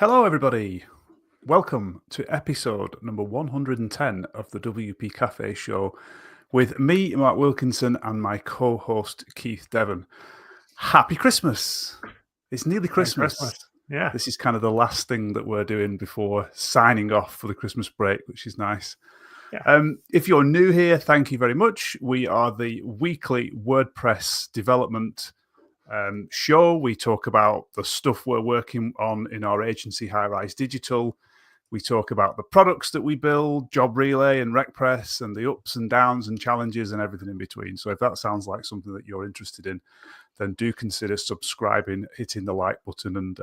Hello, everybody. Welcome to episode number 110 of the WP Café show with me, Mark Wilkinson, and my co-host, Keith Devon. Happy Christmas. It's nearly Christmas. Yeah. This is kind of the last thing that we're doing before signing off for the Christmas break, which is nice. Yeah. If you're new here, thank you very much. We are the weekly WordPress development show. We talk about the stuff we're working on in our agency, High Rise Digital. We talk about the products that we build, Job Relay and RecPress, and the ups and downs and challenges and everything in between. So if that sounds like something that you're interested in, then do consider subscribing, hitting the like button, and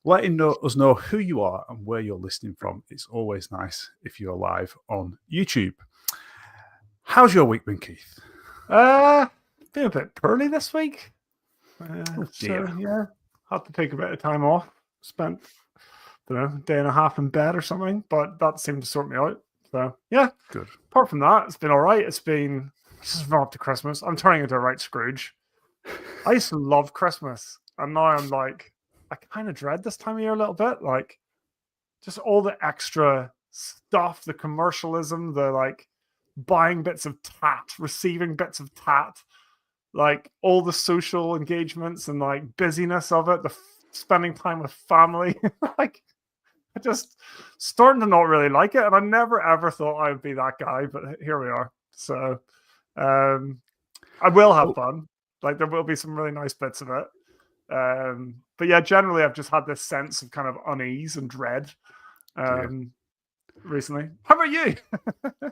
letting us know who you are and where you're listening from. It's always nice if you're live on YouTube. How's your week been, Keith? Been a bit poorly this week. Dear. So yeah, had to take a bit of time off. Spent, a day and a half in bed or something, but that seemed to sort me out. So yeah, Good. Apart from that, it's been all right. It's just run up to Christmas. I'm turning into a right Scrooge. I used to love Christmas, and now I'm like, I kind of dread this time of year a little bit. Like, just all the extra stuff, the commercialism, the like buying bits of tat, receiving bits of tat, like all the social engagements and like busyness of it, the spending time with family. Like, I just starting to not really like it, and I never ever thought I would be that guy, but here we are. So I will have fun. Like, there will be some really nice bits of it. But yeah, generally I've just had this sense of kind of unease and dread recently. How about you?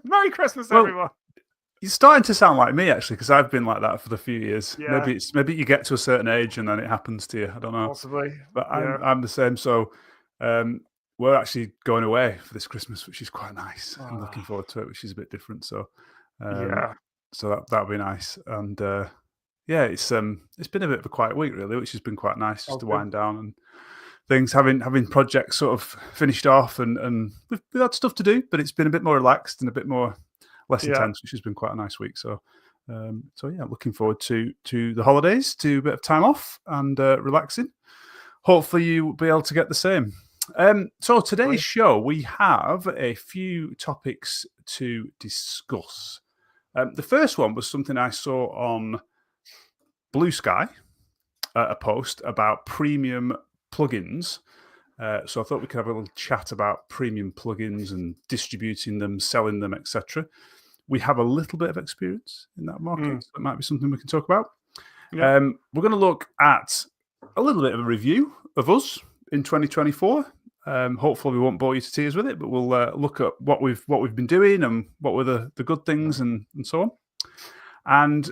Merry Christmas, everyone. You're starting to sound like me, actually, because I've been like that for a few years. Yeah. Maybe you get to a certain age and then it happens to you. I don't know. Possibly. But I'm the same. So we're actually going away for this Christmas, which is quite nice. I'm looking forward to it, which is a bit different. So so that'll be nice. And yeah, it's been a bit of a quiet week, really, which has been quite nice just to wind down and things, having projects sort of finished off, and we've had stuff to do, but it's been a bit more relaxed and a bit more less intense, which has been quite a nice week. So yeah, looking forward to the holidays, to a bit of time off and relaxing. Hopefully you will be able to get the same. So today's show, we have a few topics to discuss. The first one was something I saw on Blue Sky, a post about premium plugins. So I thought we could have a little chat about premium plugins and distributing them, selling them, etc. We have a little bit of experience in that market. So that might be something we can talk about. Yeah. We're going to look at a little bit of a review of us in 2024. Hopefully we won't bore you to tears with it, but we'll look at what we've been doing and what were the good things and so on. And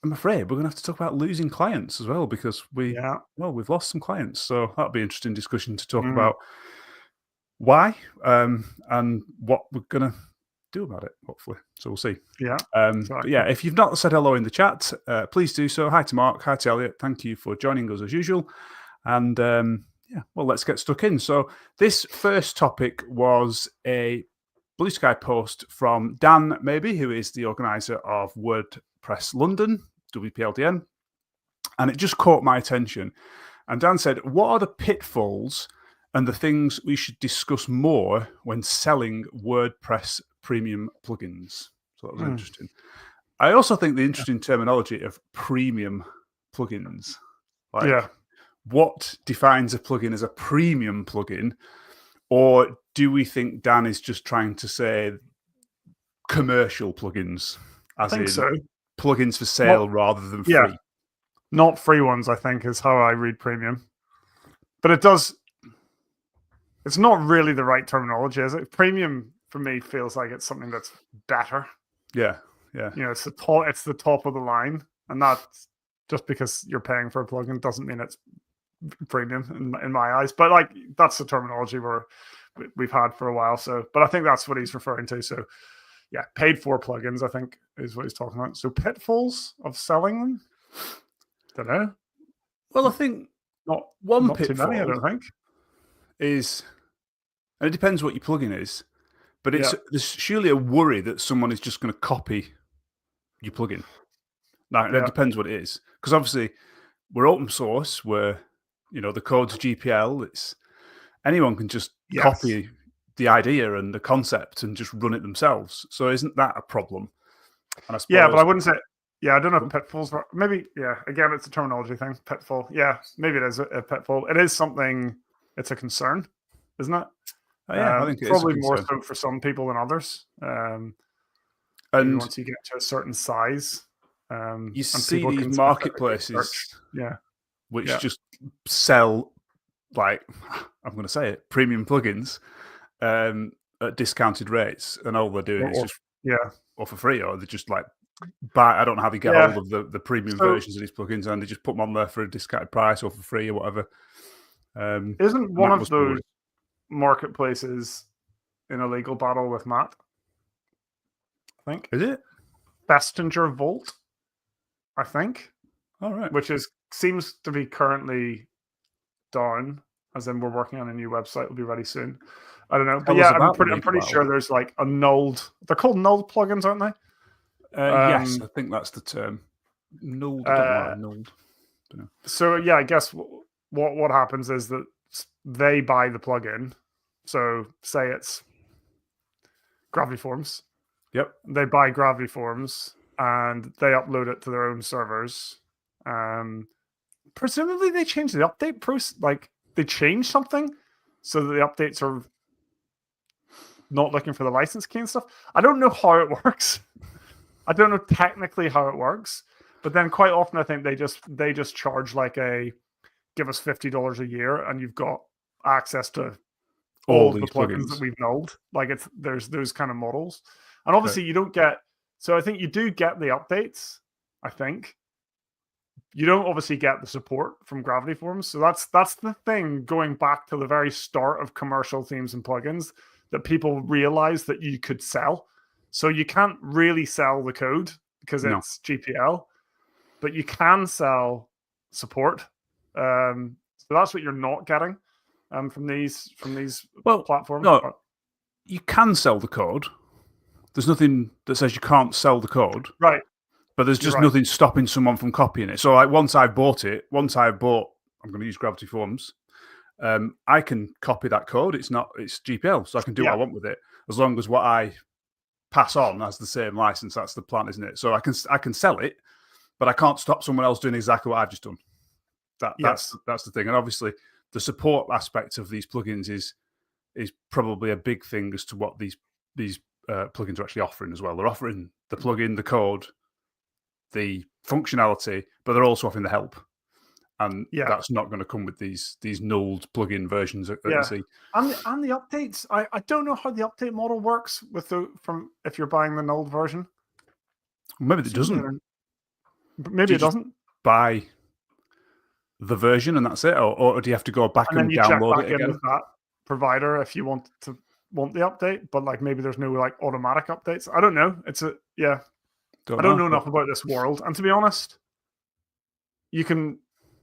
I'm afraid we're going to have to talk about losing clients as well, because we've lost some clients. So that'll be an interesting discussion to talk about why and what we're going to do about it, hopefully. So we'll see. Yeah. But yeah, if you've not said hello in the chat, please do so. Hi to Mark. Hi to Elliot. Thank you for joining us as usual. And well, let's get stuck in. So this first topic was a Blue Sky post from Dan Maybe, who is the organizer of WordPress London, WPLDN, and it just caught my attention. And Dan said, what are the pitfalls and the things we should discuss more when selling WordPress premium plugins? So that was interesting. I also think the interesting terminology of premium plugins. What defines a plugin as a premium plugin? Or do we think Dan is just trying to say commercial plugins? I think so. Plugins for sale rather than free. Not free ones, I think, is how I read premium. But it's not really the right terminology, is it? Premium, for me, feels like it's something that's better. Yeah. It's the top of the line. And that's just because you're paying for a plugin doesn't mean it's premium in my eyes. But like, that's the terminology we've had for a while. So, but I think that's what he's referring to. So yeah, paid for plugins, I think, is what he's talking about. So pitfalls of selling them? Don't know. Well, I think not pitfall, too many, I don't think. And it depends what your plugin is, but there's surely a worry that someone is just going to copy your plugin. Now, it depends what it is. Because obviously, we're open source, the code's GPL, anyone can just copy the idea and the concept and just run it themselves. So isn't that a problem? And I suppose, but I wouldn't say. Yeah, I don't know if pitfalls. Maybe. Yeah, again, it's a terminology thing. Pitfall. Yeah, maybe it is a pitfall. It is something. It's a concern, isn't it? I think it probably is more so for some people than others. And once you get to a certain size, you see these marketplaces, which just sell, like, I'm going to say it, premium plugins at discounted rates, and all they're doing is just or for free, or they just like buy. I don't know how they get hold of the premium versions of these plugins, and they just put them on there for a discounted price or for free or whatever. Isn't one of those marketplaces in a legal battle with Matt? I think. Is it Bestinger Vault? I think. All right. Which seems to be currently down, as in we're working on a new website. It'll be ready soon. I don't know, but I'm pretty sure there's like a nulled. They're called nulled plugins, aren't they? Yes, I think that's the term. Nulled. I don't know nulled. Don't know. So I guess what happens is that they buy the plugin. So say it's Gravity Forms. Yep. They buy Gravity Forms and they upload it to their own servers. Presumably they change the update process. Like they change something so that the updates are not looking for the license key and stuff. I don't know how it works. I don't know technically how it works, but then quite often I think they just charge like give us $50 a year and you've got access to all the plugins that we've nulled. Like there's those kind of models. And obviously you don't get, so I think you do get the updates, I think. You don't obviously get the support from Gravity Forms. So that's the thing going back to the very start of commercial themes and plugins that people realize that you could sell. So you can't really sell the code because it's GPL, but you can sell support. So that's what you're not getting from these platforms. No, you can sell the code. There's nothing that says you can't sell the code. Right. But there's just nothing stopping someone from copying it. So like once I've bought, I'm going to use Gravity Forms. I can copy that code. It's GPL, so I can do what I want with it as long as what I pass on has the same license. That's the plan, isn't it? So I can sell it, but I can't stop someone else doing exactly what I've just done. That's the thing. And obviously, the support aspect of these plugins is probably a big thing as to what these plugins are actually offering as well. They're offering the plugin, the code, the functionality, but they're also offering the help. And that's not going to come with these nulled plugin versions that you see. And the updates, I don't know how the update model works from if you're buying the nulled version. Maybe it doesn't. Maybe it doesn't. Buy the version and that's it, or do you have to go back and download it again? With that provider if you want the update, but like maybe there's no like automatic updates. I don't know. I don't know enough about this world, and to be honest, you can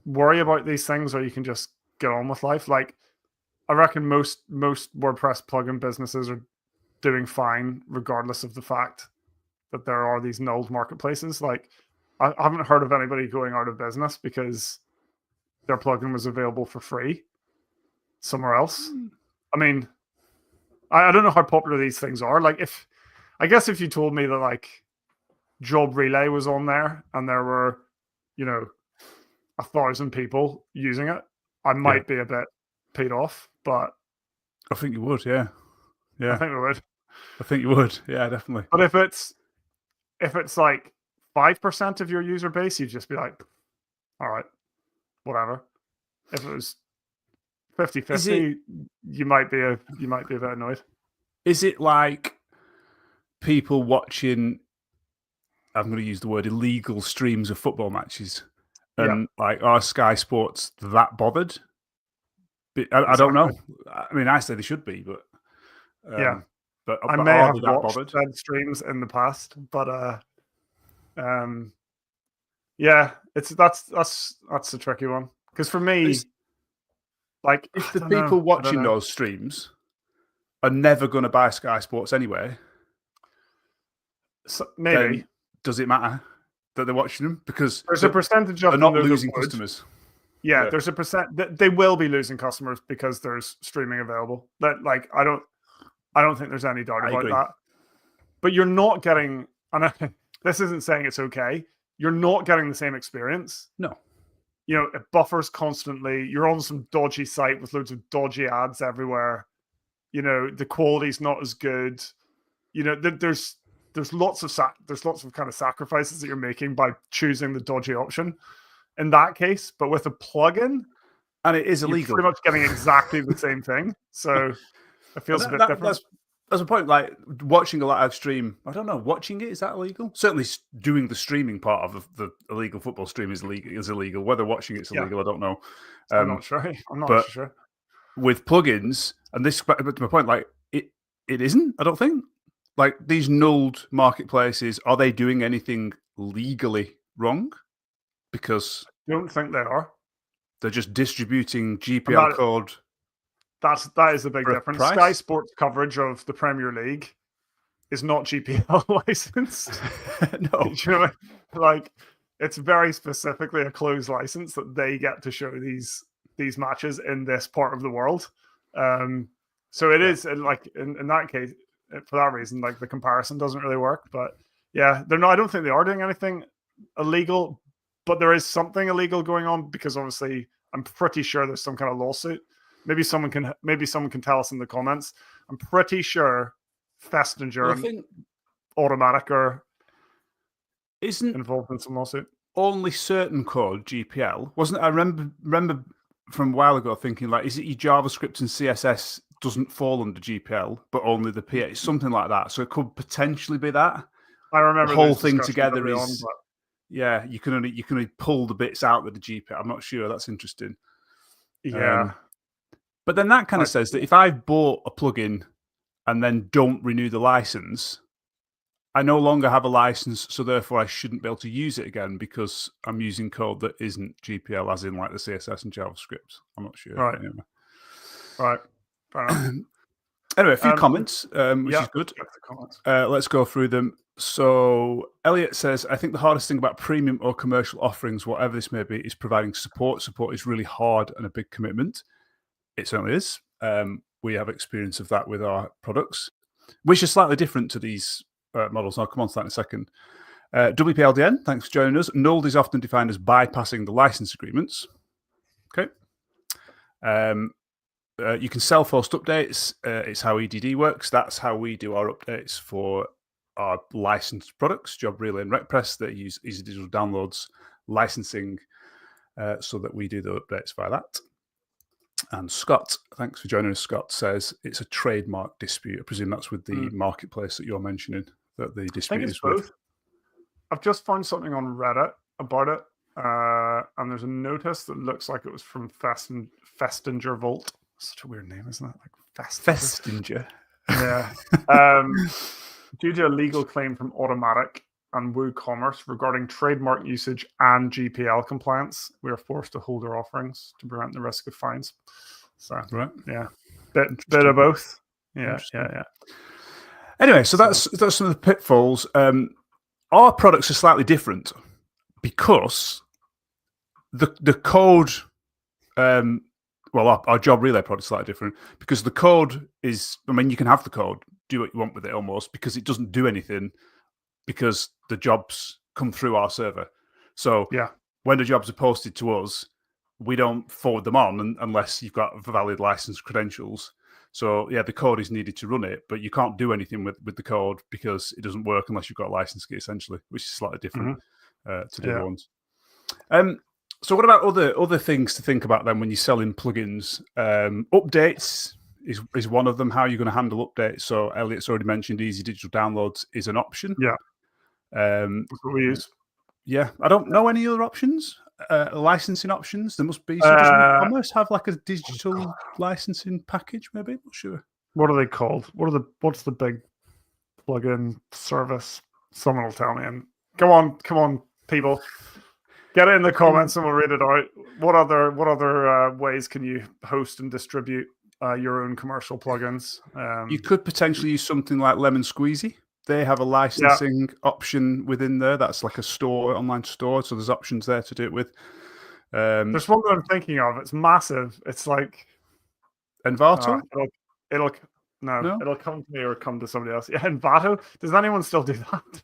worry about these things or you can just get on with life. Like I reckon most WordPress plugin businesses are doing fine regardless of the fact that there are these nulled marketplaces. Like I haven't heard of anybody going out of business because their plugin was available for free somewhere else. I mean, I don't know how popular these things are. Like if you told me that like Job Relay was on there and there were 1,000 people using it, I might be a bit paid off, but I think you would, yeah. I think we would. I think you would, yeah, definitely. But if it's like 5% of your user base, you'd just be like, all right, whatever. If it was 50-50, you might be a bit annoyed. Is it like people watching, I'm going to use the word illegal streams of football matches? And like, are Sky Sports that bothered? I don't know. I mean, I say they should be, but but I may have watched said streams in the past, but that's a tricky one because for me, like if the people watching those streams are never going to buy Sky Sports anyway, so maybe then does it matter that they're watching them? Because there's a percentage of they're not losing customers. Yeah, there's a percent that they will be losing customers because there's streaming available. That like I don't think there's any doubt about that. But you're not getting, and this isn't saying it's okay. You're not getting the same experience. No. You know, it buffers constantly. You're on some dodgy site with loads of dodgy ads everywhere. You know, the quality's not as good. You know, there's lots of kind of sacrifices that you're making by choosing the dodgy option in that case. But with a plugin, and it is illegal, you're pretty much getting exactly the same thing. So it feels a bit different. That's a point. Like watching a live stream, I don't know. Watching it, is that illegal? Certainly, doing the streaming part of the illegal football stream is illegal. Whether watching it's illegal, I don't know. I'm not sure. I'm not sure. With plugins, and this, to my point, like it isn't. I don't think. Like these nulled marketplaces, are they doing anything legally wrong? Because I don't think they are. They're just distributing GPL code. That is the big difference. Sky Sports coverage of the Premier League is not GPL licensed. No. You know, like it's very specifically a closed license that they get to show these matches in this part of the world. So it is like in that case, for that reason, like the comparison doesn't really work. But yeah, they're not. I don't think they are doing anything illegal, but there is something illegal going on because obviously I'm pretty sure there's some kind of lawsuit. Maybe someone can tell us in the comments. I'm pretty sure Festinger and Automatic are involved in some lawsuit. Only certain code GPL wasn't it? I remember from a while ago thinking like, is it your JavaScript and CSS doesn't fall under GPL, but only the PH, something like that. So it could potentially be that. I remember the whole thing together is you can only pull the bits out with the GPL. I'm not sure. That's interesting. Yeah. But then that kind of says that if I've bought a plugin and then don't renew the license, I no longer have a license, so therefore I shouldn't be able to use it again because I'm using code that isn't GPL, as in like the CSS and JavaScript. I'm not sure. Right. Anyway. Right. Fair enough. Anyway, a few comments, which is good. Let's go through them. So Elliot says, I think the hardest thing about premium or commercial offerings, whatever this may be, is providing support. Support is really hard and a big commitment. It certainly is. We have experience of that with our products, which are slightly different to these models. I'll come on to that in a second. WPLDN, thanks for joining us. Nulled is often defined as bypassing the license agreements. Okay. You can self-host updates. It's how EDD works. That's how we do our updates for our licensed products, Job Relay and WordPress, that use Easy Digital Downloads licensing so that we do the updates via that. And Scott, thanks for joining us, Scott, says it's a trademark dispute. I presume that's with the marketplace that you're mentioning, that the dispute is with. Both. I've just found something on Reddit about it, and there's a notice that looks like it was from Festinger Vault. Such a weird name, isn't it? Like Festinger. Yeah. Due to a legal claim from Automatic and WooCommerce regarding trademark usage and GPL compliance, we are forced to hold our offerings to prevent the risk of fines. So, yeah, bit of both. Yeah. Anyway, so that's some of the pitfalls. Our products are slightly different because the code. Our Job Relay product is slightly different because the code is. I mean, you can have the code, do what you want with it, almost because it doesn't do anything. Because the jobs come through our server. So when the jobs are posted to us, we don't forward them on unless you've got valid license credentials. So the code is needed to run it, but you can't do anything with the code because it doesn't work unless you've got a license key, essentially, which is slightly different to the other ones. So what about other things to think about then when you're selling plugins? Updates is one of them. How are you going to handle updates? So Elliot's already mentioned Easy Digital Downloads is an option. Yeah. That's what we use. Yeah. I don't know any other options. Licensing options. There must be. So does WooCommerce have like a digital licensing package? Maybe. I'm not sure. What are they called? What's the big plugin service? Someone will tell me. And come on, people. Get it in the comments and we'll read it out. What other ways can you host and distribute your own commercial plugins? You could potentially use something like Lemon Squeezy. They have a licensing option within there. That's like a store, online store. So there's options there to do it with. There's one that I'm thinking of. It's massive. It's like Envato? It'll No? it'll come to me or come to somebody else. Yeah, Envato. Does anyone still do that?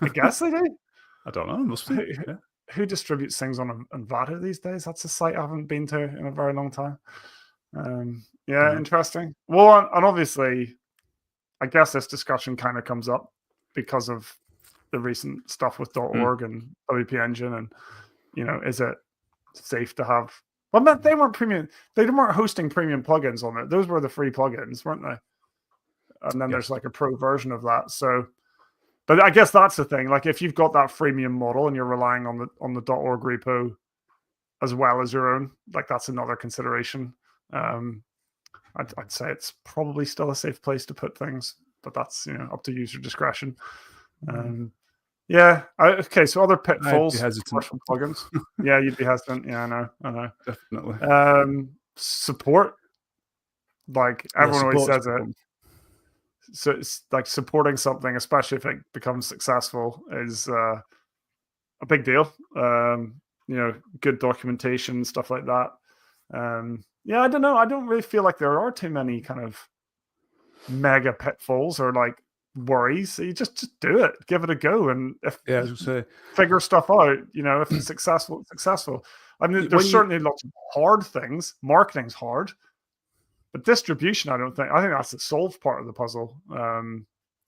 I guess they do. I don't know. Must be. Yeah. Who distributes things on Envato these days? That's a site I haven't been to in a very long time. Yeah, interesting. Well, and obviously, I guess this discussion kind of comes up because of the recent stuff with .org and WP Engine, and is it safe to have? Well, they weren't premium. They weren't hosting premium plugins on it. Those were the free plugins, weren't they? And then there's like a pro version of that. So, but I guess that's the thing. Like, if you've got that freemium model and you're relying on the .org repo as well as your own, like that's another consideration. I'd say it's probably still a safe place to put things, but that's up to user discretion. Yeah. Okay. So other pitfalls from plugins. Yeah, you'd be hesitant. Yeah, I know. Definitely. Support. Like everyone always says it. So it's like supporting something, especially if it becomes successful, is a big deal. Good documentation, stuff like that. Yeah, I don't know. I don't really feel like there are too many kind of mega pitfalls or like worries. So you just do it, give it a go, and if figure stuff out. If it's successful, it's successful. I mean, there's certainly lots of hard things. Marketing's hard, but distribution, I think that's the solved part of the puzzle.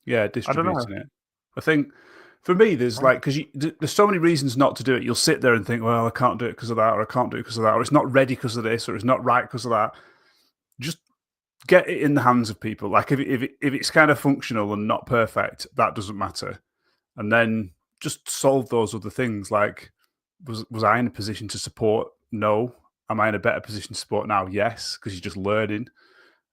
Yeah, distributing it. I think for me, there's because there's so many reasons not to do it. You'll sit there and think, well, I can't do it because of that, or I can't do it because of that, or it's not ready because of this, or it's not right because of that. Just get it in the hands of people. Like if it's kind of functional and not perfect, that doesn't matter. And then just solve those other things. Like, was I in a position to support? No. Am I in a better position to support now? Yes, because you're just learning.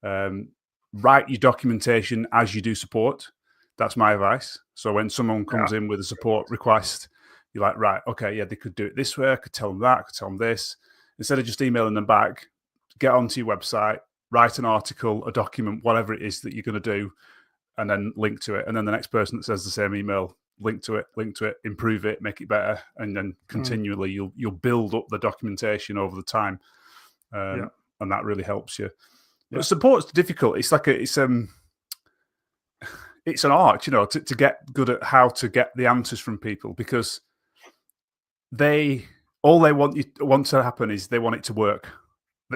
Write your documentation as you do support. That's my advice. So when someone comes in with a support request, you're like, right, okay, yeah, they could do it this way. I could tell them that. I could tell them this. Instead of just emailing them back, get onto your website, write an article, a document, whatever it is that you're going to do, and then link to it. And then the next person that says the same email, link to it, improve it, make it better, and then continually you'll build up the documentation over the time, and that really helps you. But support's difficult. It's like it's an art, to get good at how to get the answers from people, because all they want to happen is they want it to work.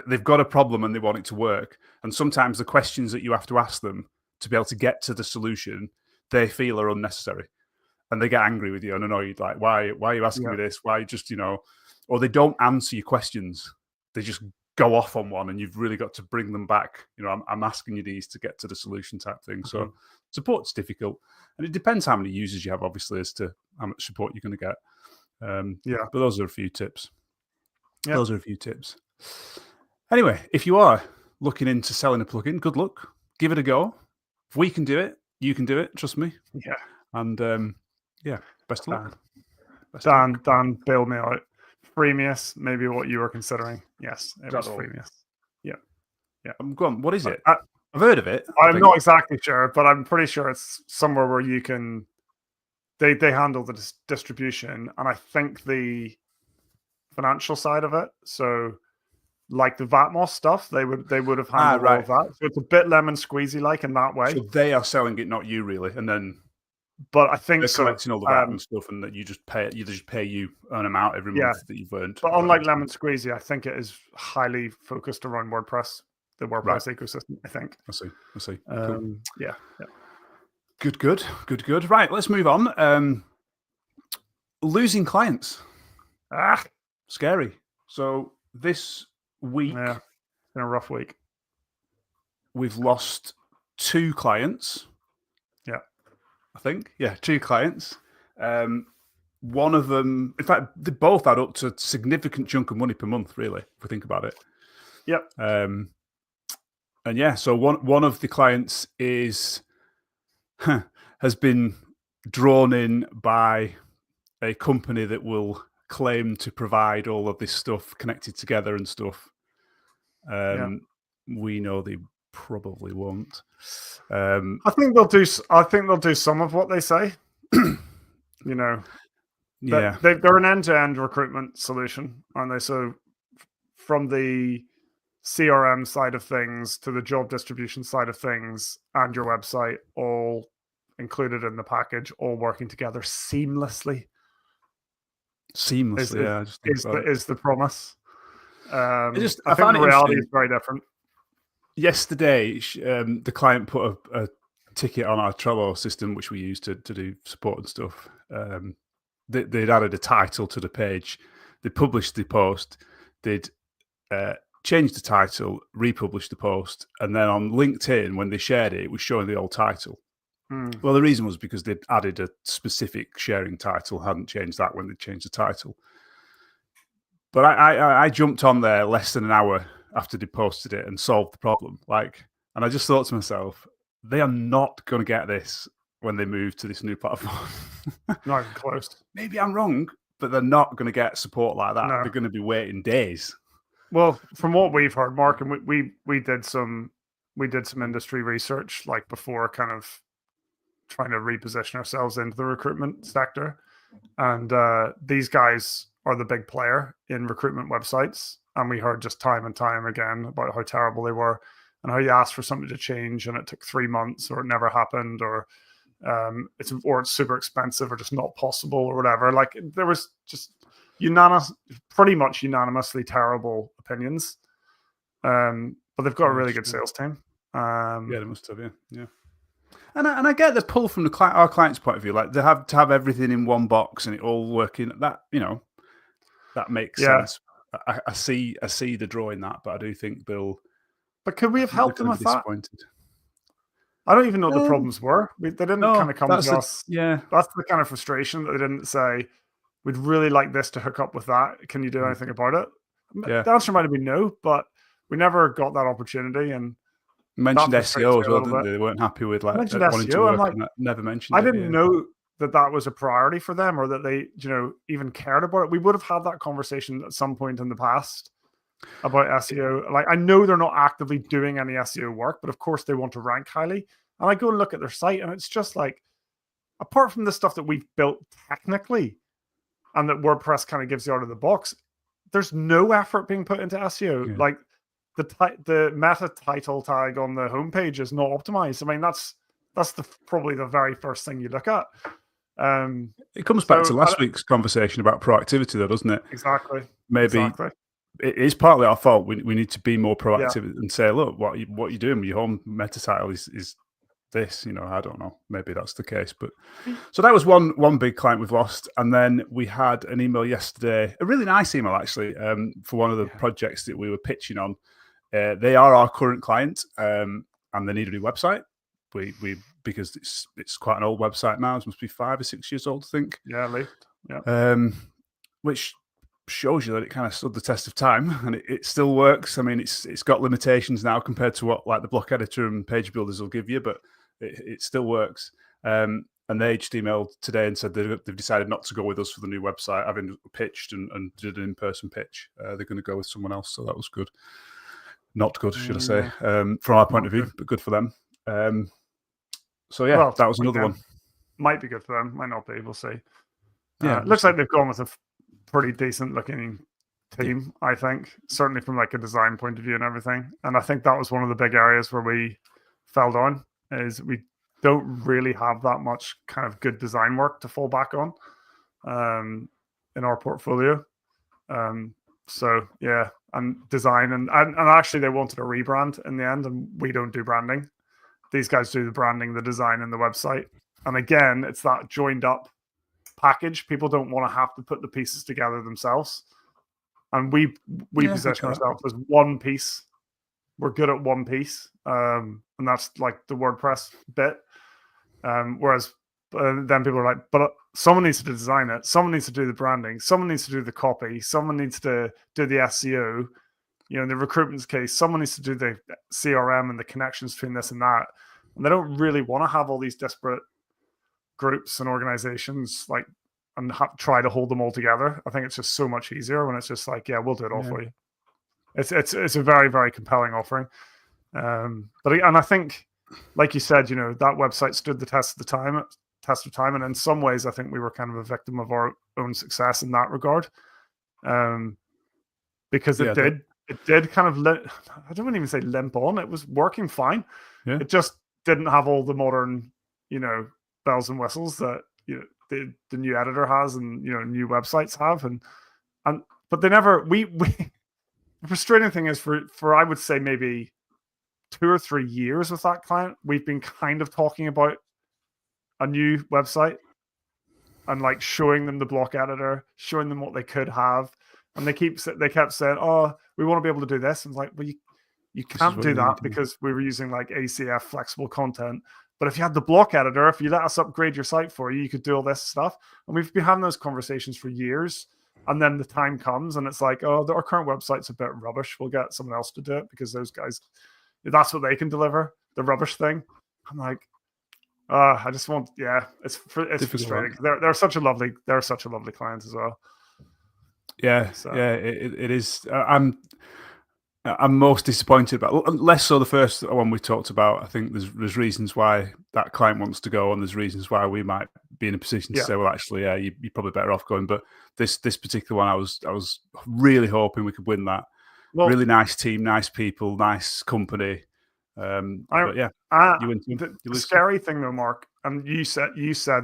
They've got a problem and they want it to work. And sometimes the questions that you have to ask them to be able to get to the solution, they feel are unnecessary. And they get angry with you and annoyed, like, why are you asking me this? Why just, or they don't answer your questions. They just go off on one, and you've really got to bring them back. I'm asking you these to get to the solution type thing. So support's difficult. And it depends how many users you have, obviously, as to how much support you're going to get. But those are a few tips. Those are a few tips. Anyway, if you are looking into selling a plugin, good luck. Give it a go. If we can do it, you can do it. Trust me. Yeah. And best of luck. Dan, bail me out. Freemius, maybe what you were considering. Yes, it was Freemius. Yeah. Go on. What is it? I've heard of it. I'm not exactly sure, but I'm pretty sure it's somewhere where you can. They handle the distribution, and I think the financial side of it. So, like the Vatmos stuff, they would have handled all of that. So it's a bit lemon squeezy like in that way. So they are selling it, not you, really, and then. But I think they're collecting all the VAT and stuff, and that you just pay you an amount every month that you've earned. But unlike Lemon Squeezy, I think it is highly focused around WordPress, the WordPress ecosystem. I think. I see. Cool. Yeah. Good. Right, let's move on. Losing clients. Scary. So this week, it's been a rough week. We've lost 2 clients. Yeah. I think. 2 clients. One of them, in fact, they both add up to a significant chunk of money per month, really, if we think about it. Yep. So one of the clients has been drawn in by a company that will claim to provide all of this stuff connected together and stuff. We know they probably won't. I think they'll do some of what they say. Yeah. They're an end-to-end recruitment solution, aren't they? So from the CRM side of things to the job distribution side of things and your website, all included in the package, all working together seamlessly. Seamlessly, yeah. I just think about it. Is the promise. I think found the it reality interesting. is very different. Yesterday, the client put a ticket on our Trello system, which we use to do support and stuff. They'd added a title to the page. They published the post. They'd changed the title, republished the post, and then on LinkedIn, when they shared it, it was showing the old title. Well, the reason was because they'd added a specific sharing title, hadn't changed that when they changed the title. But I jumped on there less than an hour after they posted it and solved the problem. And I just thought to myself, they are not going to get this when they move to this new platform. Not even close. Maybe I'm wrong, but they're not going to get support like that. No. They're going to be waiting days. Well, from what we've heard, Mark, and we did some industry research like before, kind of trying to reposition ourselves into the recruitment sector, and these guys are the big player in recruitment websites, and we heard just time and time again about how terrible they were and how you asked for something to change and it took 3 months or it never happened, or it's super expensive or just not possible or whatever. Like there was just pretty much unanimously terrible opinions. But they've got a really good sales team. Yeah, they must have, yeah. And I get the pull from our client's point of view. Like they have to have everything in one box and it all working. That that makes sense. I see the draw in that, but I do think they'll. But could we have helped them with that? I don't even know what the problems were. They didn't kind of come to us. Yeah, that's the kind of frustration that they didn't say, "We'd really like this to hook up with that. Can you do anything about it?" Yeah. The answer might have been no, but we never got that opportunity. And mentioned SEO as well, didn't they? They weren't happy with wanting SEO, to work on that. Never mentioned. I didn't know that was a priority for them, or that they, even cared about it. We would have had that conversation at some point in the past about SEO. Like, I know they're not actively doing any SEO work, but of course they want to rank highly. And I go and look at their site, and it's just like, apart from the stuff that we've built technically and that WordPress kind of gives you out of the box, there's no effort being put into SEO. Yeah. Like the meta title tag on the homepage is not optimized. I mean, that's probably the very first thing you look at. It comes back to last week's conversation about proactivity, though, doesn't it? Exactly. Maybe it is partly our fault. We need to be more proactive and say, look, what you're doing with your home meta title is this. I don't know. Maybe that's the case. But so that was one big client we've lost, and then we had an email yesterday, a really nice email actually, for one of the projects that we were pitching on. They are our current client, and they need a new website. Because it's quite an old website now. It must be 5 or 6 years old, I think. Yeah, at least. Yeah. Which shows you that it kind of stood the test of time, and it still works. I mean, it's got limitations now compared to what like the block editor and page builders will give you, but it still works. And they just emailed today and said they've decided not to go with us for the new website, having pitched and did an in-person pitch. They're going to go with someone else, so that was good. Not good, should I say, from our point of view, but good for them. So yeah, that was another one. Might be good for them, might not be. We'll see. Yeah, looks like they've gone with a pretty decent looking team. I think, certainly from like a design point of view and everything. And I think that was one of the big areas where we fell down, is we don't really have that much kind of good design work to fall back on in our portfolio. So yeah, and design and actually they wanted a rebrand in the end, and we don't do branding. These guys do the branding, the design, and the website. And again, it's that joined up package. People don't want to have to put the pieces together themselves. And we position ourselves as one piece. We're good at one piece. And that's like the WordPress bit. Whereas then people are like, but someone needs to design it. Someone needs to do the branding. Someone needs to do the copy. Someone needs to do the SEO. In the recruitment's case, someone needs to do the CRM and the connections between this and that. And they don't really want to have all these disparate groups and organizations and try to hold them all together. I think it's just so much easier when it's just like, yeah, we'll do it all for you. It's a very, very compelling offering. And I think, like you said, that website stood the test of the test of time. And in some ways, I think we were kind of a victim of our own success in that regard, because it did kind of I don't even say limp on. It was working fine. Yeah. It just didn't have all the modern, bells and whistles that the new editor has, and new websites have, but they never. The frustrating thing is for I would say maybe 2 or 3 years with that client, we've been kind of talking about a new website and like showing them the block editor, showing them what they could have, and they kept saying, "Oh, we want to be able to do this." And like, well, you can't do that because we were using like ACF flexible content. But if you had the block editor, if you let us upgrade your site for you, you could do all this stuff. And we've been having those conversations for years. And then the time comes and it's like, oh, our current website's a bit rubbish. We'll get someone else to do it because those guys, that's what they can deliver, the rubbish thing. I'm like, I just want, it's frustrating. They're such a lovely client as well. Yeah, so. Yeah, it is. I'm most disappointed about, less so the first one we talked about. I think there's reasons why that client wants to go, and there's reasons why we might be in a position to say, well, actually, yeah, you're probably better off going. But this particular one, I was really hoping we could win that. Well, really nice team, nice people, nice company. But yeah, you win. The scary thing though, Mark, and you said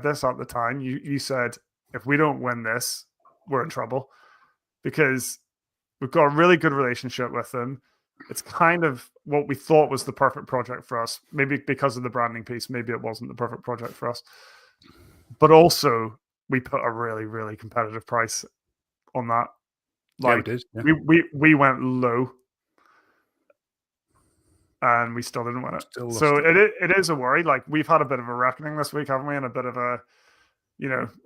this at the time. You said if we don't win this, we're in trouble, because we've got a really good relationship with them. It's kind of what we thought was the perfect project for us. Maybe because of the branding piece, maybe it wasn't the perfect project for us. But also, we put a really, really competitive price on that. Like, we did. Yeah. We went low, and we still didn't win it. So it is a worry. Like, we've had a bit of a reckoning this week, haven't we? And a bit of a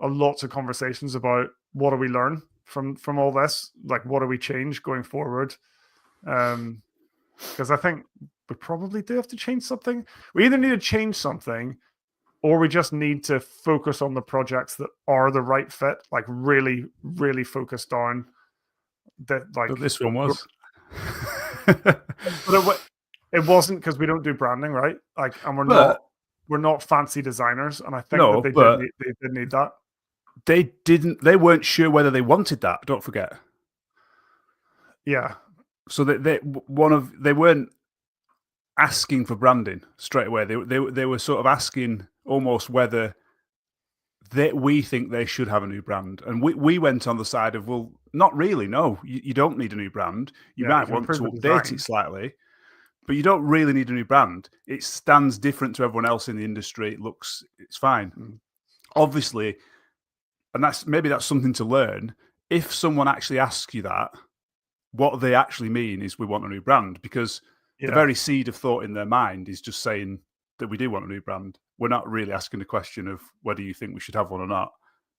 lots of conversations about what do we learn from all this, like what do we change going forward, because I think we probably do have to change something. We either need to change something, or we just need to focus on the projects that are the right fit, like really, really focused on that. Like, but this one was but it wasn't, because we don't do branding, right? Like, and we're not fancy designers, and I think that they did need that. They weren't sure whether they wanted that, don't forget. Yeah. So they weren't asking for branding straight away. They were sort of asking almost whether we think they should have a new brand. And we went on the side of, well, not really, no. You don't need a new brand. You might want to update it slightly, but you don't really need a new brand. It stands different to everyone else in the industry. It's fine. Obviously, and maybe that's something to learn. If someone actually asks you that, what they actually mean is we want a new brand, because the very seed of thought in their mind is just saying that we do want a new brand. We're not really asking the question of whether you think we should have one or not.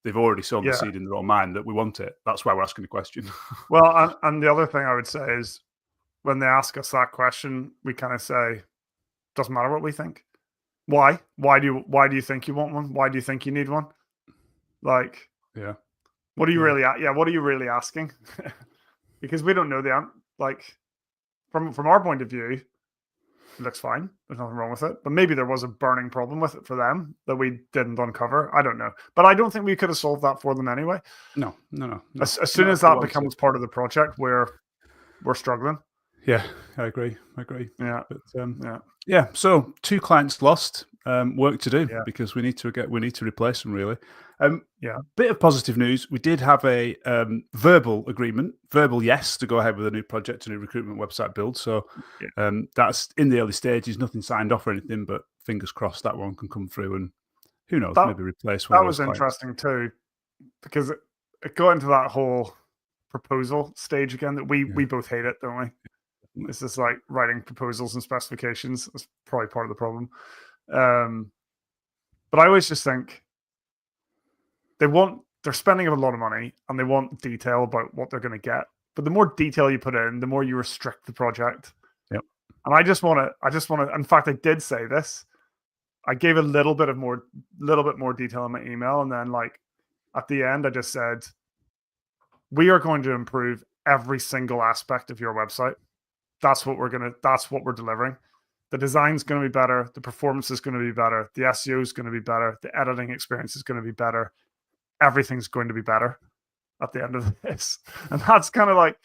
They've already sown the seed in their own mind that we want it. That's why we're asking the question. Well, and the other thing I would say is, when they ask us that question, we kind of say, doesn't matter what we think. Why? Why do you think you want one? Why do you think you need one? Like, what are you really what are you really asking? Because we don't know the answer. Like, from our point of view, it looks fine. There's nothing wrong with it. But maybe there was a burning problem with it for them that we didn't uncover. I don't know. But I don't think we could have solved that for them anyway. No. As soon as that becomes part of the project, we're struggling. Yeah, I agree. Yeah. But, so 2 clients lost. Work to do, because we need to replace them, really. Bit of positive news. We did have a verbal yes to go ahead with a new project, a new recruitment website build. So that's in the early stages, nothing signed off or anything, but fingers crossed that one can come through, and who knows, maybe replace one. That was interesting too, because it got into that whole proposal stage again that we both hate it, don't we? It's just like writing proposals and specifications. That's probably part of the problem. But I always just think they're spending a lot of money and they want detail about what they're going to get. But the more detail you put in, the more you restrict the project. Yep. And I just want to, in fact, I did say this. I gave a little bit more detail in my email. And then, like, at the end, I just said, we are going to improve every single aspect of your website. That's what we're delivering. the design's going to be better, the performance is going to be better, the SEO is going to be better, the editing experience is going to be better, everything's going to be better at the end of this. And that's kind of like,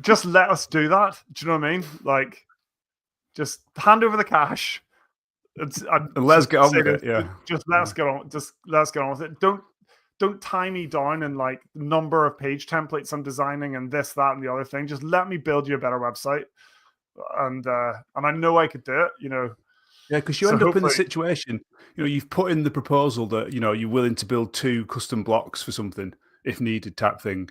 just let us do that. Do you know what I mean? Like, just hand over the cash. And let's get on with it. Yeah. Just let us get on. Just let's get on with it. Don't tie me down in like the number of page templates I'm designing and this, that, and the other thing. Just let me build you a better website. And I know I could do it, you know. Yeah, because you end up in the situation, you know, you've put in the proposal that, you know, you're willing to build 2 custom blocks for something if needed type thing,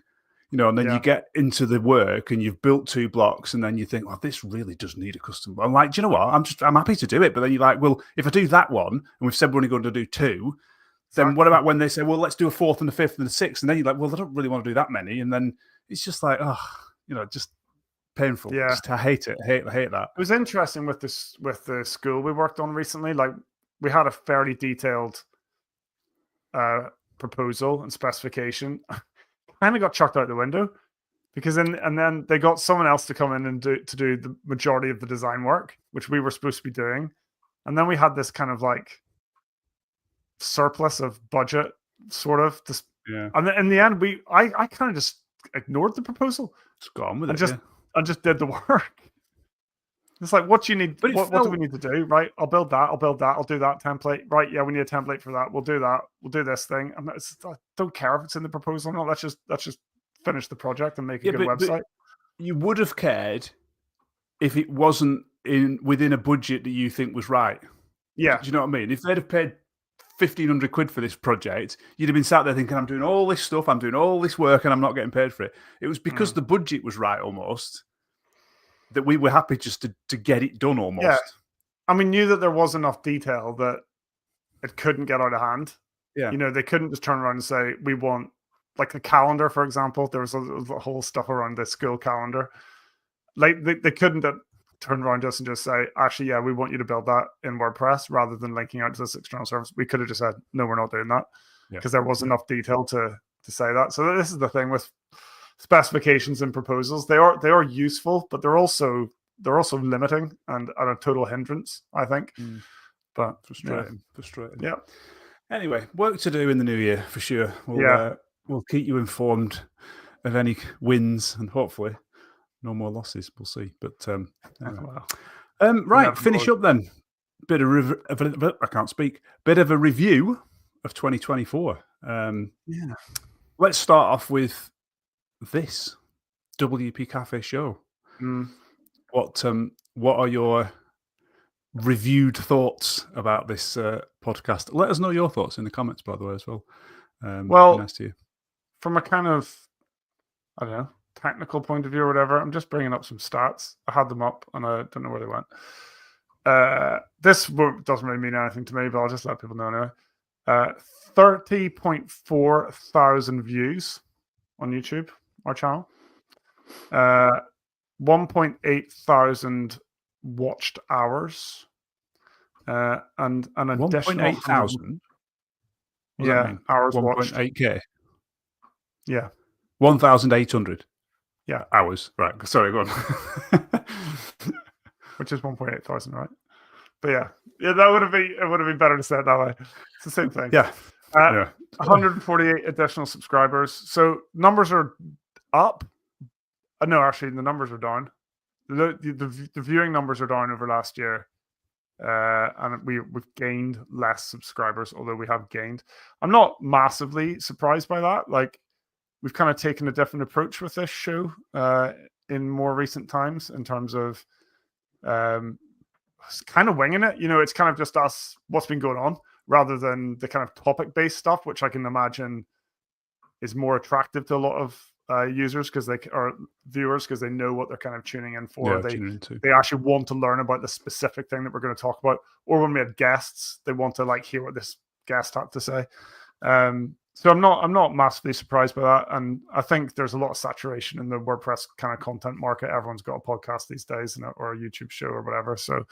you know, and then you get into the work and you've built 2 blocks and then you think, well, this really does need a custom block. I'm like, do you know what? I'm happy to do it. But then you're like, well, if I do that one and we've said we're only going to do 2, then what about when they say, well, let's do a 4th and a 5th and a 6th? And then you're like, well, I don't really want to do that many. And then it's just like, oh, you know, just painful. Yeah. Just, I hate it. I hate that. It was interesting with the school we worked on recently. Like, we had a fairly detailed proposal and specification. Kind of got chucked out the window because then they got someone else to come in and do the majority of the design work, which we were supposed to be doing. And then we had this kind of like surplus of budget, sort of. And then in the end, I kind of just ignored the proposal. Just got on with it. I just did the work. It's like, what do you need? What do we need to do? Right, I'll build that. I'll do that template. Right, yeah, we need a template for that. We'll do that. We'll do this thing. I don't care if it's in the proposal or not. Let's just finish the project and make a good website. You would have cared if it wasn't within a budget that you think was right. Yeah, do you know what I mean? If they'd have paid £1,500 for this project, you'd have been sat there thinking, I'm doing all this stuff, I'm doing all this work, and I'm not getting paid for it. It was because the budget was right almost that we were happy just to get it done almost. Yeah. And we knew that there was enough detail that it couldn't get out of hand. Yeah. You know, they couldn't just turn around and say, we want, like the calendar, for example, there was a whole stuff around the school calendar. Like, they couldn't turn around to us and just say, actually, yeah, we want you to build that in WordPress rather than linking out to this external service. We could have just said, no, we're not doing that, because there was enough detail to say that. So this is the thing with specifications and proposals. They are useful, but they're also limiting and a total hindrance, I think. But frustrating. Yeah. Anyway, work to do in the new year for sure. We'll keep you informed of any wins and hopefully no more losses. We'll see. But anyway. Right, finish up then. Bit of I can't speak. Bit of a review of 2024. Let's start off with this WP Café show. What are your reviewed thoughts about this podcast? Let us know your thoughts in the comments, by the way, as well. Well, nice to you. From a kind of, I don't know, technical point of view or whatever, I'm just bringing up some stats. I had them up and I don't know where they went. This doesn't really mean anything to me, but I'll just let people know anyway. 30.4 thousand views on YouTube, our channel. 1.8 thousand watched hours. And an additional 1.8 thousand? Yeah, hours 1.8K? Yeah. 1,800? Yeah. Hours. Right. Sorry, go on. Which is 1.8 thousand, right? But yeah, it would have been better to say it that way. It's the same thing. Yeah. 148 additional subscribers. So numbers are up. No, actually, the numbers are down. The viewing numbers are down over last year. And we've gained less subscribers, although we have gained. I'm not massively surprised by that. Like, we've kind of taken a different approach with this show in more recent times in terms of kind of winging it. You know, it's kind of just us, what's been going on, rather than the kind of topic-based stuff, which I can imagine is more attractive to a lot of users or viewers because they know what they're kind of tuning in for. They actually want to learn about the specific thing that we're going to talk about. Or when we had guests, they want to like hear what this guest had to say. So I'm not massively surprised by that, and I think there's a lot of saturation in the WordPress kind of content market. Everyone's got a podcast these days, or a YouTube show or whatever. So,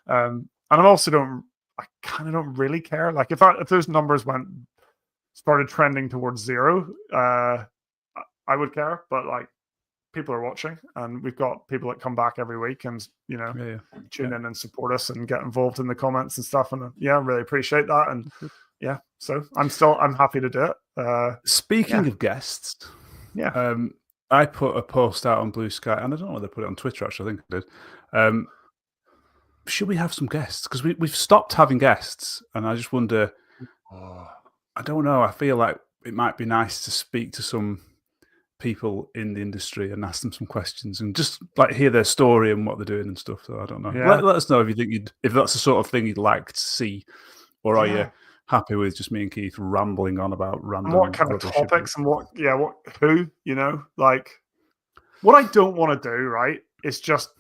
and I kind of don't really care. Like if those numbers started trending towards 0, I would care. But like people are watching, and we've got people that come back every week and tune in and support us and get involved in the comments and stuff. And really appreciate that. And so I'm happy to do it. Speaking of guests, I put a post out on Blue Sky, and I don't know whether I put it on Twitter. Actually, I think I did. Should we have some guests? Because we've stopped having guests, and I just wonder. I don't know. I feel like it might be nice to speak to some people in the industry and ask them some questions and just like hear their story and what they're doing and stuff. So I don't know. Let us know if you think if that's the sort of thing you'd like to see, or are you happy with just me and Keith rambling on about random and what kind of topics and who like what I don't want to do, right, is just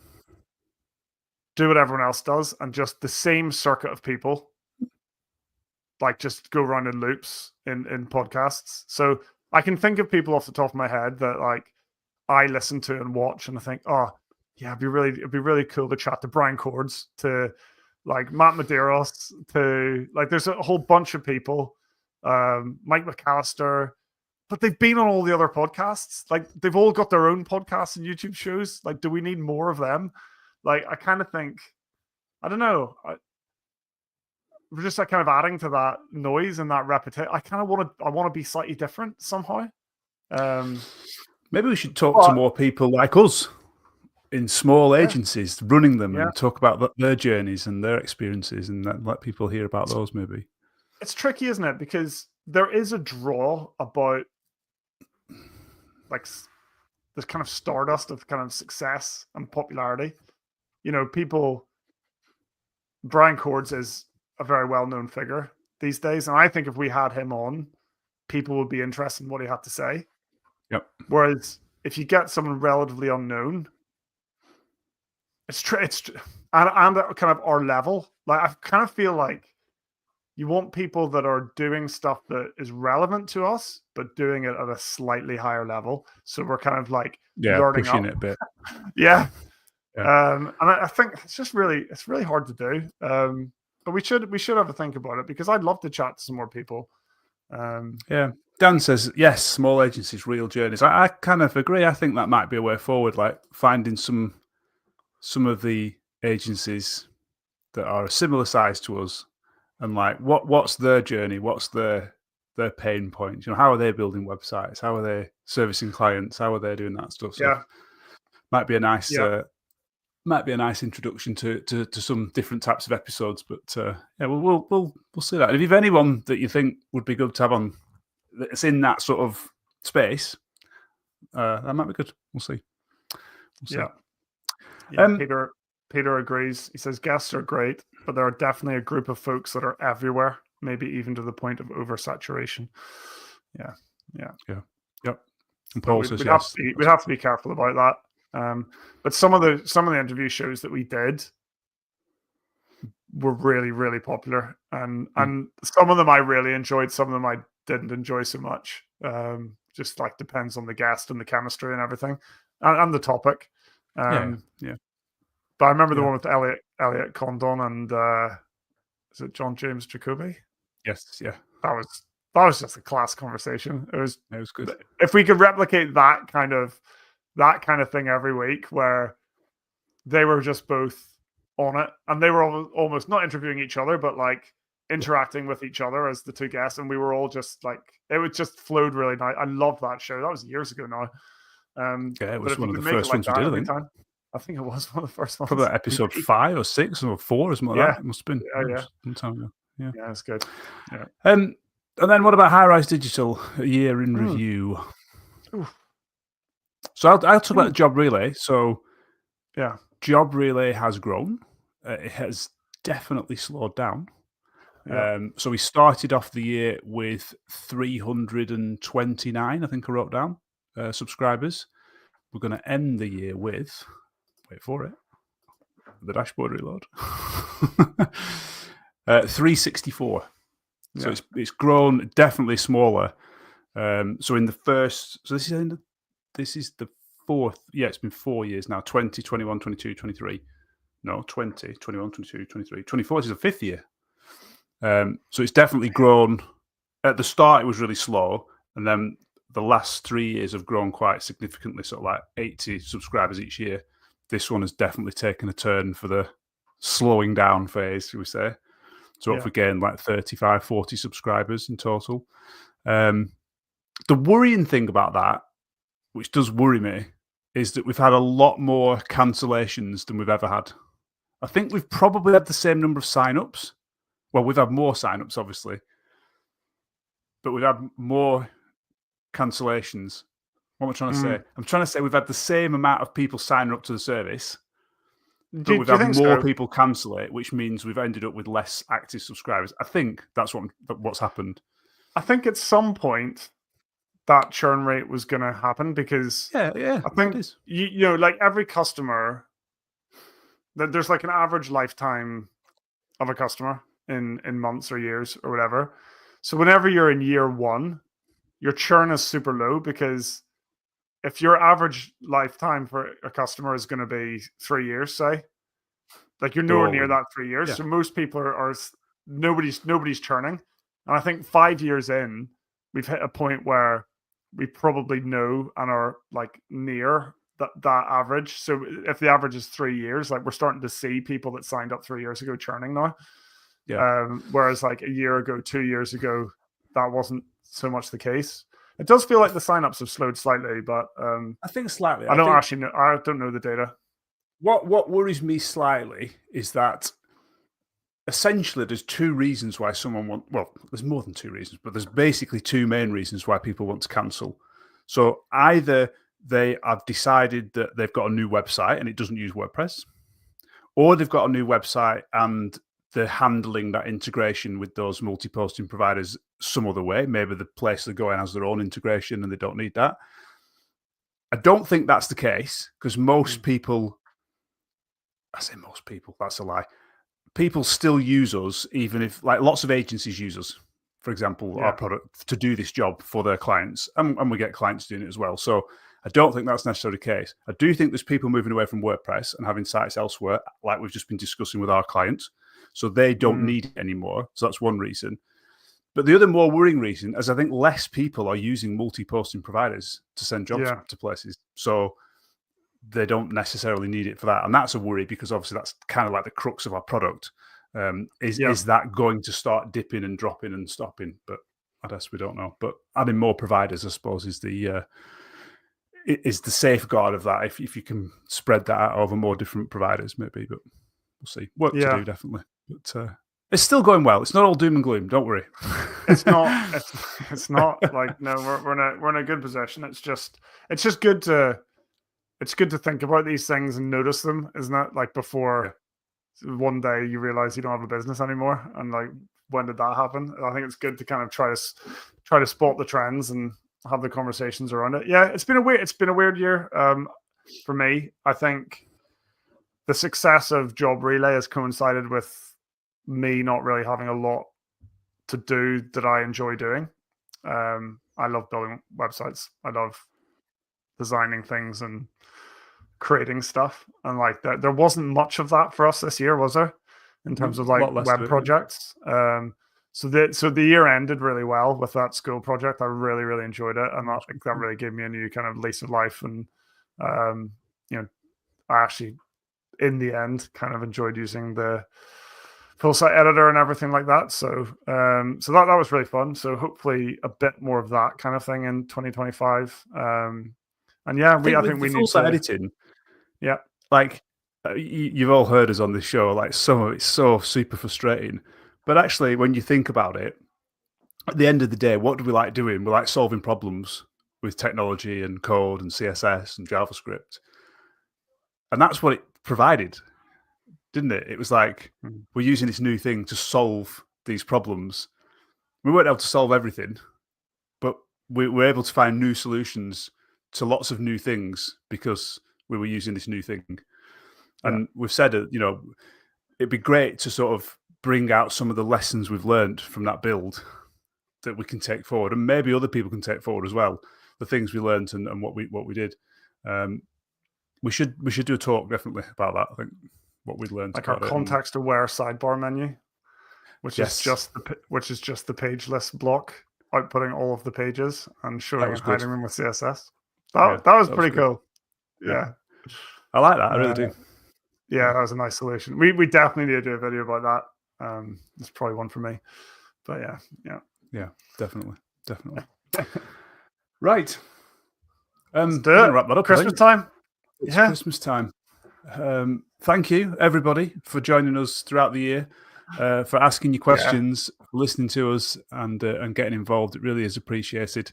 do what everyone else does and just the same circuit of people like just go around in loops in podcasts. So I can think of people off the top of my head that like I listen to and watch, and I think, it'd be really cool to chat to Brian Cords, to like Matt Medeiros, to like there's a whole bunch of people, Mike McAllister, but they've been on all the other podcasts. Like they've all got their own podcasts and YouTube shows. Like, do we need more of them? Like, I kind of think, I don't know. We're just like kind of adding to that noise and that repetition. I want to be slightly different somehow. Maybe we should talk to more people like us in small agencies, running them, and talk about their journeys and their experiences, and let people hear about those. Maybe it's tricky, isn't it? Because there is a draw about like this kind of stardust of kind of success and popularity. People. Brian Cords is a very well-known figure these days, and I think if we had him on, people would be interested in what he had to say. Yep. Whereas if you get someone relatively unknown, it's and at kind of our level, like I kind of feel like you want people that are doing stuff that is relevant to us, but doing it at a slightly higher level. So we're kind of like learning pushing up. it a bit. Yeah. And I think it's really hard to do. But we should have a think about it, because I'd love to chat to some more people. Dan says, yes, small agencies, real journeys. I kind of agree. I think that might be a way forward, like finding some of the agencies that are a similar size to us, and like what's their journey, what's their pain points. How are they building websites? How are they servicing clients? How are they doing that stuff? So might be a nice introduction to some different types of episodes. But we'll see that. If you've anyone that you think would be good to have on that's in that sort of space, that might be good. We'll see. Peter agrees. He says guests are great, but there are definitely a group of folks that are everywhere, maybe even to the point of oversaturation. Yep. And Paul says we'd have to be careful about that. But some of the interview shows that we did were really, really popular, and some of them I really enjoyed, some of them I didn't enjoy so much. Just like depends on the guest and the chemistry and everything, and the topic. But I remember the one with Elliot Condon and is it John James Jacoby? Yes, yeah. That was just a class conversation. It was good. If we could replicate that kind of thing every week, where they were just both on it, and they were almost not interviewing each other, but like interacting with each other as the two guests, and we were all just like, it was just flowed really nice. I loved that show. That was years ago now. It was one of the first ones we did, I think. I think it was one of the first ones. Probably episode 5 or 6 or 4 or something like that. It must have been. Some time ago. Yeah, it's good. Yeah. And then what about High Rise Digital? A year in review. Oof. So I'll talk about Job Relay. So yeah, Job Relay has grown. It has definitely slowed down. Yeah. So we started off the year with 329, I think I wrote down, subscribers. We're going to end the year with, wait for it, the dashboard reload, 364. So it's grown, definitely smaller. So in the first, this is the fourth, it's been 4 years now, 20, 21, 22, 23. No, 20, 21, 22, 23. 24 is the fifth year. So it's definitely grown. At the start, it was really slow. And then the last 3 years have grown quite significantly, sort of like 80 subscribers each year. This one has definitely taken a turn for the slowing down phase, should we say. So if we gain like 35, 40 subscribers in total. The worrying thing about that, which does worry me, is that we've had a lot more cancellations than we've ever had. I think we've probably had the same number of signups. Well, we've had more signups, obviously, but we've had more cancellations. What am I trying to say? I'm trying to say we've had the same amount of people signing up to the service, but we've had more people cancel it, which means we've ended up with less active subscribers. I think that's what's happened. I think at some point that churn rate was going to happen because I think you know, like every customer, there's like an average lifetime of a customer in months or years or whatever. So whenever you're in year one, your churn is super low because if your average lifetime for a customer is going to be 3 years, say, like you're nowhere near that 3 years. So most people are nobody's churning. And I think 5 years in, we've hit a point where we probably know and are like near that average. So if the average is 3 years, like we're starting to see people that signed up 3 years ago churning now. Whereas like a year ago, 2 years ago, that wasn't so much the case. It does feel like the signups have slowed slightly, but I think slightly. I don't actually know. I don't know the data. What worries me slightly is that essentially there's two reasons why someone there's more than two reasons, but there's basically two main reasons why people want to cancel. So either they have decided that they've got a new website and it doesn't use WordPress, or they've got a new website and they're handling that integration with those multi-posting providers some other way. Maybe the place they're going has their own integration and they don't need that. I don't think that's the case because most people, I say most people, that's a lie. People still use us, even if like lots of agencies use us, for example, our product to do this job for their clients. And we get clients doing it as well. So I don't think that's necessarily the case. I do think there's people moving away from WordPress and having sites elsewhere, like we've just been discussing with our clients. So they don't need it anymore. So that's one reason. But the other more worrying reason is I think less people are using multi-posting providers to send jobs to places. So they don't necessarily need it for that. And that's a worry because obviously that's kind of like the crux of our product. Is that going to start dipping and dropping and stopping? But I guess we don't know. But adding more providers, I suppose, is the safeguard of that. If you can spread that out over more different providers, maybe. But we'll see. Work to do, definitely. But it's still going well. It's not all doom and gloom. Don't worry. It's not. It's not like no. We're in a good position. It's just good to. It's good to think about these things and notice them, isn't it? Like before one day you realize you don't have a business anymore, and like when did that happen? I think it's good to kind of try to spot the trends and have the conversations around it. Yeah, it's been a weird year for me. I think the success of Job Relay has coincided with me not really having a lot to do that I enjoy doing. I love building websites. I love designing things and creating stuff, and like there wasn't much of that for us this year, was there? In terms of like web projects. So the year ended really well with that school project. I really enjoyed it, and I think that really gave me a new kind of lease of life. And you know, I actually in the end kind of enjoyed using the full site editor and everything like that. So that was really fun. So hopefully a bit more of that kind of thing in 2025. And yeah, I think we need full site editing. Yeah, like you've all heard us on this show. Like some of it's so super frustrating, but actually, when you think about it, at the end of the day, what do we like doing? We like solving problems with technology and code and CSS and JavaScript, and that's what it provided, didn't it? It was like we're using this new thing to solve these problems. We weren't able to solve everything, but we were able to find new solutions to lots of new things because we were using this new thing. And we've said, it'd be great to sort of bring out some of the lessons we've learned from that build that we can take forward, and maybe other people can take forward as well. The things we learned and what we did. We should do a talk definitely about that. I think what we learned, like our context-aware sidebar menu, which is just the page list block outputting all of the pages and showing and good. hiding them with CSS. That was pretty cool. Yeah. I like that. I really do. Yeah, that was a nice solution. We definitely need to do a video about that. It's probably one for me. But yeah, definitely. Right. Let's do we're it. gonna wrap that up. Christmas time. It's Christmas time. Thank you, everybody, for joining us throughout the year, for asking your questions, listening to us, and getting involved. It really is appreciated.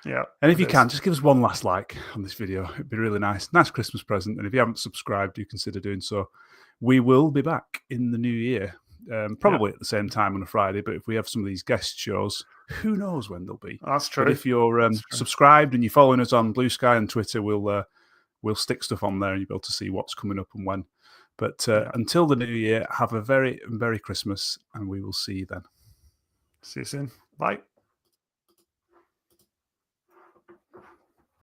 Yeah. And if you can, just give us one last like on this video. It'd be really nice. Nice Christmas present. And if you haven't subscribed, do consider doing so. We will be back in the new year, probably at the same time on a Friday. But if we have some of these guest shows, who knows when they'll be. That's true. But if you're subscribed and you're following us on Blue Sky and Twitter, we'll stick stuff on there and you'll be able to see what's coming up and when. But until the new year, have a very Merry Christmas, and we will see you then. See you soon. Bye.